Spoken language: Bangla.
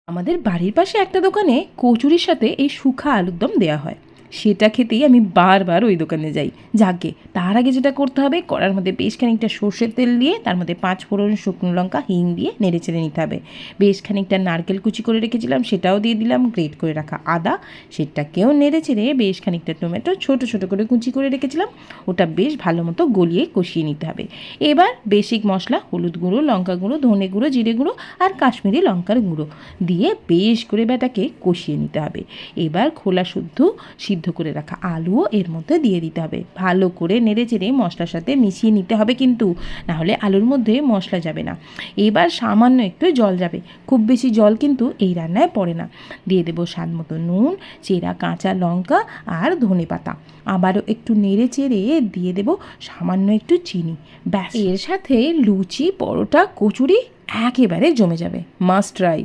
আমাদের বাড়ির পাশে একটা দোকানে কচুরির সাথে এই শুখা আলুর দম দেওয়া হয়। সেটা খেতেই আমি বারবার ওই দোকানে যাই। যাকে তার আগে যেটা করতে হবে, কড়ার মধ্যে বেশ খানিকটা সর্ষের তেল দিয়ে তার মধ্যে 5 ফোড়ন, শুকনো লঙ্কা, হিং দিয়ে নেড়ে চেড়ে নিতে হবে। বেশ খানিকটা নারকেল কুচি করে রেখেছিলাম, সেটাও দিয়ে দিলাম। গ্রেট করে রাখা আদা, সেটাকেও নেড়ে চেড়ে বেশ খানিকটা টমেটো ছোট ছোট করে কুচি করে রেখেছিলাম, ওটা বেশ ভালো মতো গলিয়ে কষিয়ে নিতে হবে। এবার বেসিক মশলা হলুদ গুঁড়ো, লঙ্কা গুঁড়ো, ধনে গুঁড়ো, জিরে গুঁড়ো আর কাশ্মীরি লঙ্কার গুঁড়ো দিয়ে বেশ করে ব্যাটাকে কষিয়ে নিতে হবে। এবার খোলা সিদ্ধ করে রাখা আলুও এর মধ্যে দিয়ে দিতে হবে। ভালো করে নেড়ে চেড়ে মশলার সাথে মিশিয়ে নিতে হবে, কিন্তু নাহলে আলুর মধ্যে মশলা যাবে না। এবার সামান্য একটু জল যাবে, খুব বেশি জল কিন্তু এই রান্নায় পড়ে না। দিয়ে দেবো স্বাদ মতো নুন, চেরা কাঁচা লঙ্কা আর ধনে পাতা। আবারও একটু নেড়ে চেড়ে দিয়ে দেবো সামান্য একটু চিনি। ব্যাস, এর সাথে লুচি, পরোটা, কচুরি একেবারে জমে যাবে। Must try.